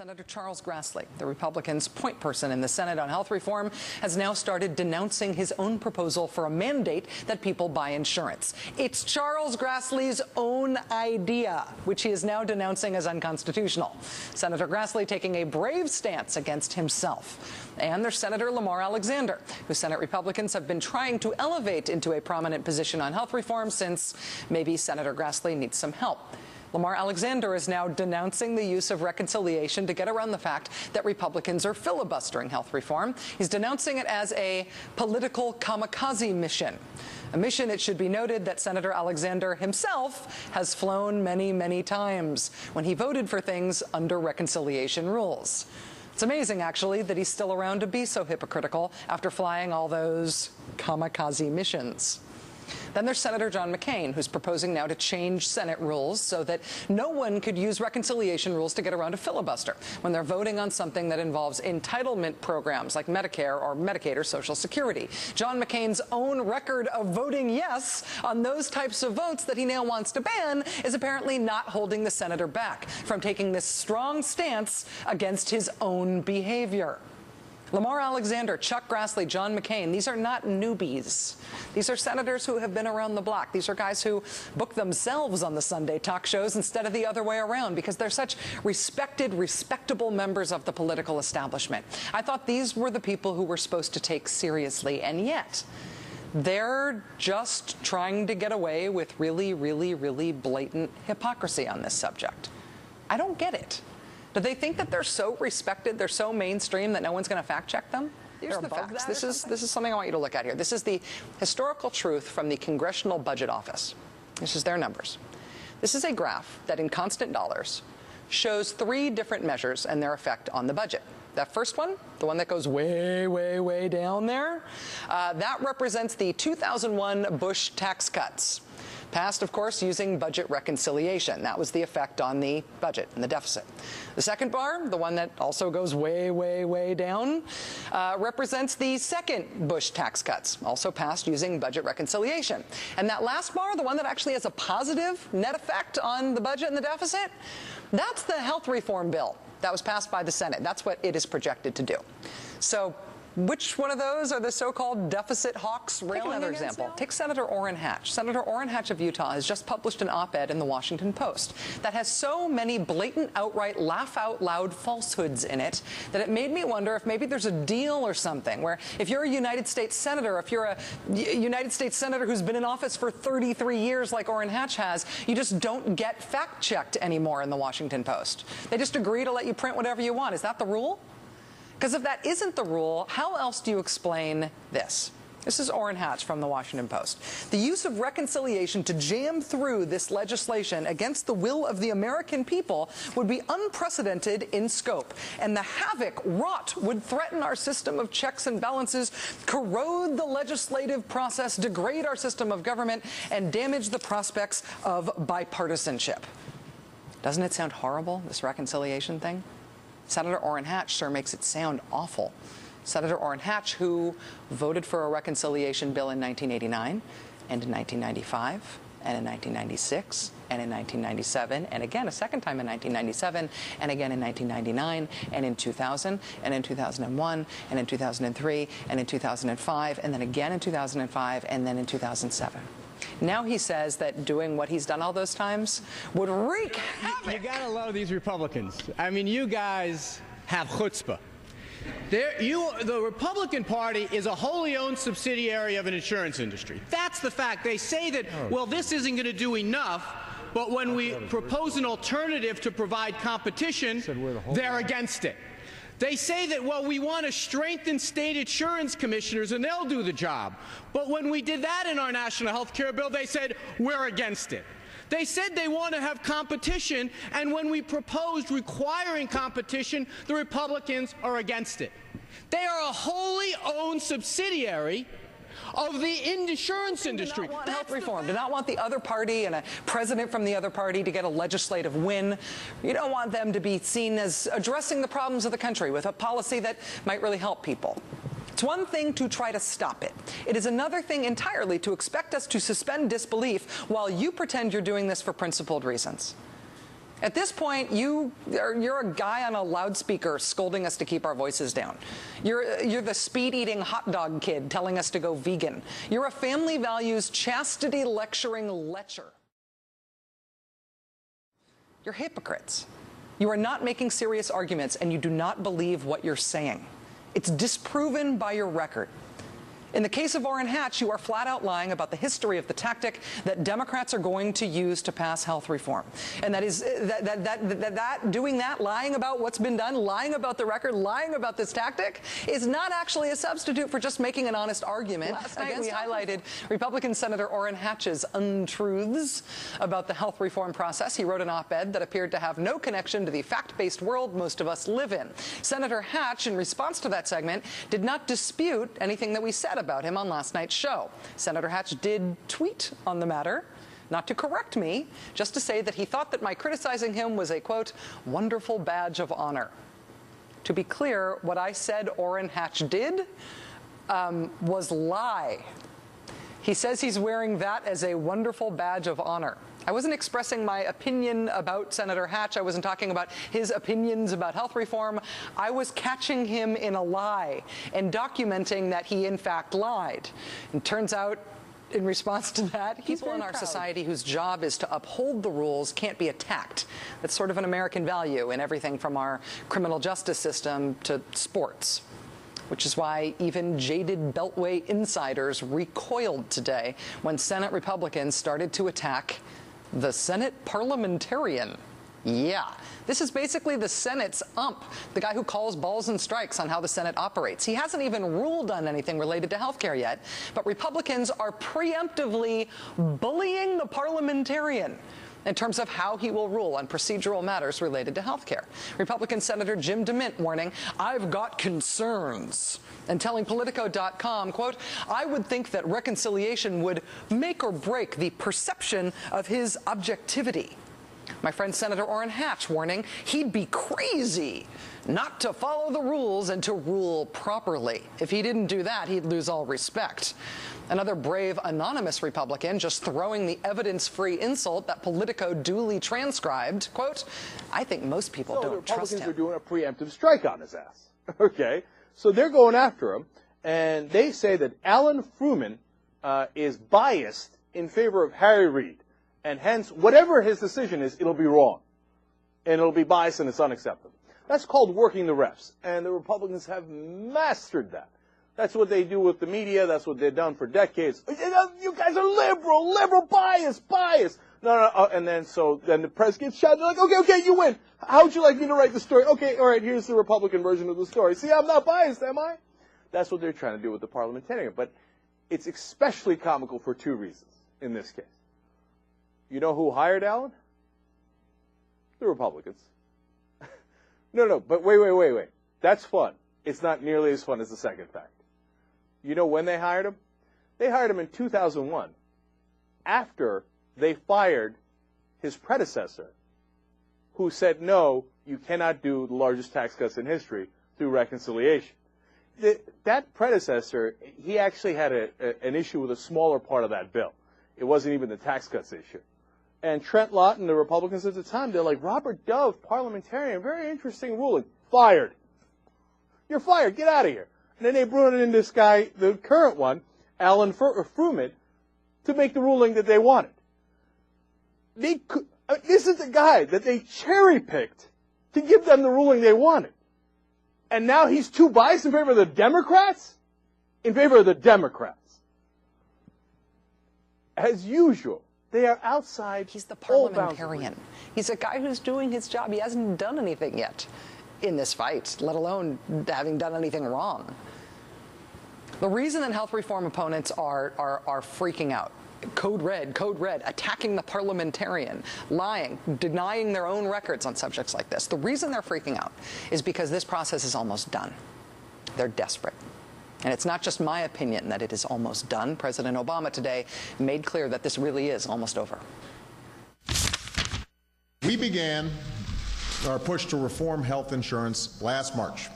Senator Charles Grassley, the Republicans' point person in the Senate on health reform, has now started denouncing his own proposal for a mandate that people buy insurance. It's Charles Grassley's own idea, which he is now denouncing as unconstitutional. Senator Grassley taking a brave stance against himself. And there's Senator Lamar Alexander, who Senate Republicans have been trying to elevate into a prominent position on health reform since maybe Senator Grassley needs some help. Lamar Alexander is now denouncing the use of reconciliation to get around the fact that Republicans are filibustering health reform. He's denouncing it as a political kamikaze mission. A mission, it should be noted, that Senator Alexander himself has flown many, many times when he voted for things under reconciliation rules. It's amazing, actually, that he's still around to be so hypocritical after flying all those kamikaze missions. Then there's Senator John McCain, who's proposing now to change Senate rules so that no one could use reconciliation rules to get around a filibuster when they're voting on something that involves entitlement programs like Medicare or Medicaid or Social Security. John McCain's own record of voting yes on those types of votes that he now wants to ban is apparently not holding the senator back from taking this strong stance against his own behavior. Lamar Alexander, Chuck Grassley, John McCain, these are not newbies. These are senators who have been around the block. These are guys who book themselves on the Sunday talk shows instead of the other way around because they're such respected, respectable members of the political establishment. I thought these were the people who were supposed to take seriously, and yet they're just trying to get away with really, really, really blatant hypocrisy on this subject. I don't get it. Do they think that they're so respected, they're so mainstream that no one's going to fact check them? Here's the facts. This is something I want you to look at here. This is the historical truth from the Congressional Budget Office. This is their numbers. This is a graph that in constant dollars shows 3 different measures and their effect on the budget. That first one, the one that goes way, way, way down there, that represents the 2001 Bush tax cuts. Passed, of course, using budget reconciliation. That was the effect on the budget and the deficit. The second bar, the one that also goes way, way, way down, represents the second Bush tax cuts, also passed using budget reconciliation. And that last bar, the one that actually has a positive net effect on the budget and the deficit, that's the health reform bill that was passed by the Senate. That's what it is projected to do. So which one of those are the so-called deficit hawks railing against? Take another example. Take Senator Orin Hatch. Senator Orin Hatch of Utah has just published an op-ed in the Washington Post that has so many blatant, outright, laugh-out-loud falsehoods in it that it made me wonder if maybe there's a deal or something where if you're a United States senator, if you're a United States senator who's been in office for 33 years like Orin Hatch has, you just don't get fact-checked anymore in the Washington Post. They just agree to let you print whatever you want. Is that the rule? Because if that isn't the rule, how else do you explain this? This is Orin Hatch from the Washington Post. The use of reconciliation to jam through this legislation against the will of the American people would be unprecedented in scope, and the havoc wrought would threaten our system of checks and balances, corrode the legislative process, degrade our system of government, and damage the prospects of bipartisanship. Doesn't it sound horrible, this reconciliation thing? Senator Orin Hatch sure makes it sound awful. Senator Orin Hatch, who voted for a reconciliation bill in 1989 and in 1995 and in 1996 and in 1997 and again a second time in 1997 and again in 1999 and in 2000 and in 2001 and in 2003 and in 2005 and then again in 2005 and then in 2007. Now he says that doing what he's done all those times would wreak havoc. You got a lot of these Republicans. I mean, you guys have chutzpah. The Republican Party is a wholly owned subsidiary of an insurance industry. That's the fact. They say that, well, this isn't going to do enough, but when we propose an alternative to provide competition, they're against it. They say that, well, we want to strengthen state insurance commissioners and they'll do the job. But when we did that in our national health care bill, they said we're against it. They said they want to have competition, and when we proposed requiring competition, the Republicans are against it. They are a wholly owned subsidiary of the insurance industry. Do not want health reform. Do not want the other party and a president from the other party to get a legislative win. You don't want them to be seen as addressing the problems of the country with a policy that might really help people. It's one thing to try to stop it. It is another thing entirely to expect us to suspend disbelief while you pretend you're doing this for principled reasons. At this point, you're a guy on a loudspeaker scolding us to keep our voices down. You're the speed-eating hot dog kid telling us to go vegan. You're a family values chastity lecturing lecher. You're hypocrites. You are not making serious arguments, and you do not believe what you're saying. It's disproven by your record. In the case of Orin Hatch, you are flat out lying about the history of the tactic that Democrats are going to use to pass health reform. And that is doing that, lying about what's been done, lying about the record, lying about this tactic is not actually a substitute for just making an honest argument. Last night we highlighted Republican Senator Orin Hatch's untruths about the health reform process. He wrote an op-ed that appeared to have no connection to the fact-based world most of us live in. Senator Hatch, in response to that segment, did not dispute anything that we said about him on last night's show. Senator Hatch did tweet on the matter, not to correct me, just to say that he thought that my criticizing him was a, quote, wonderful badge of honor. To be clear, what I said Orin Hatch did was lie. He says he's wearing that as a wonderful badge of honor. I wasn't expressing my opinion about Senator Hatch. I wasn't talking about his opinions about health reform. I was catching him in a lie and documenting that he, in fact, lied. And turns out, in response to that, people in our society whose job is to uphold the rules can't be attacked. That's sort of an American value in everything from our criminal justice system to sports. Which is why even jaded Beltway insiders recoiled today when Senate Republicans started to attack the Senate parliamentarian. Yeah, this is basically the Senate's ump, the guy who calls balls and strikes on how the Senate operates. He hasn't even ruled on anything related to health care yet, but Republicans are preemptively bullying the parliamentarian in terms of how he will rule on procedural matters related to health care. Republican Senator Jim DeMint warning, I've got concerns, and telling Politico.com, quote, I would think that reconciliation would make or break the perception of his objectivity. My friend Senator Orin Hatch warning, he'd be crazy not to follow the rules and to rule properly. If he didn't do that, he'd lose all respect. Another brave anonymous Republican just throwing the evidence-free insult that Politico duly transcribed, quote, I think most people don't trust him. The Republicans are doing a preemptive strike on his ass. Okay, so they're going after him, and they say that Alan Fruman is biased in favor of Harry Reid, and hence, whatever his decision is, it'll be wrong, and it'll be biased, and it's unacceptable. That's called working the refs, and the Republicans have mastered that. That's what they do with the media. That's what they've done for decades. You guys are liberal, bias. No, and then then the press gets shot. They're like, okay, you win. How would you like me to write the story? Okay, all right, here's the Republican version of the story. See, I'm not biased, am I? That's what they're trying to do with the parliamentarian. But it's especially comical for two reasons in this case. You know who hired Alan? The Republicans. No, but wait. That's fun. It's not nearly as fun as the second fact. You know when they hired him? They hired him in 2001, after they fired his predecessor, who said, no, you cannot do the largest tax cuts in history through reconciliation. That predecessor, he actually had an issue with a smaller part of that bill. It wasn't even the tax cuts issue. And Trent Lott and the Republicans at the time, they're like, Robert Dove, parliamentarian, very interesting ruling. Fired. You're fired. Get out of here. And then they brought in this guy, the current one, Alan Fruman, to make the ruling that they wanted. This is the guy that they cherry-picked to give them the ruling they wanted. And now he's too biased in favor of the Democrats? In favor of the Democrats. As usual, they are outside. He's the parliamentarian. He's a guy who's doing his job. He hasn't done anything yet in this fight, let alone having done anything wrong. The reason that health reform opponents are freaking out, code red, attacking the parliamentarian, lying, denying their own records on subjects like this, the reason they're freaking out is because this process is almost done. They're desperate. And it's not just my opinion that it is almost done. President Obama today made clear that this really is almost over. We began our push to reform health insurance last March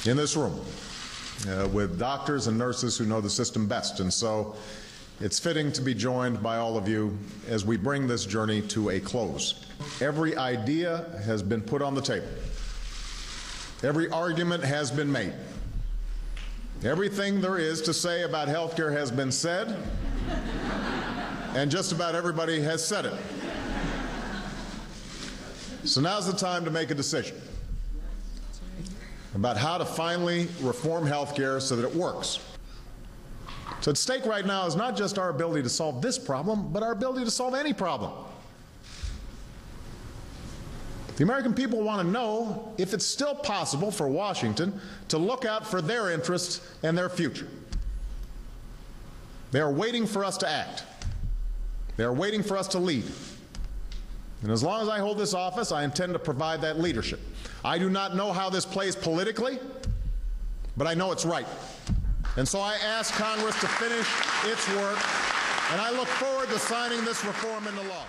in this room with doctors and nurses who know the system best. And so it's fitting to be joined by all of you as we bring this journey to a close. Every idea has been put on the table. Every argument has been made. Everything there is to say about health care has been said, and just about everybody has said it. So now's the time to make a decision about how to finally reform health care so that it works. So at stake right now is not just our ability to solve this problem, but our ability to solve any problem. The American people want to know if it's still possible for Washington to look out for their interests and their future. They are waiting for us to act. They are waiting for us to lead. And as long as I hold this office, I intend to provide that leadership. I do not know how this plays politically, but I know it's right. And so I ask Congress to finish its work, and I look forward to signing this reform into law.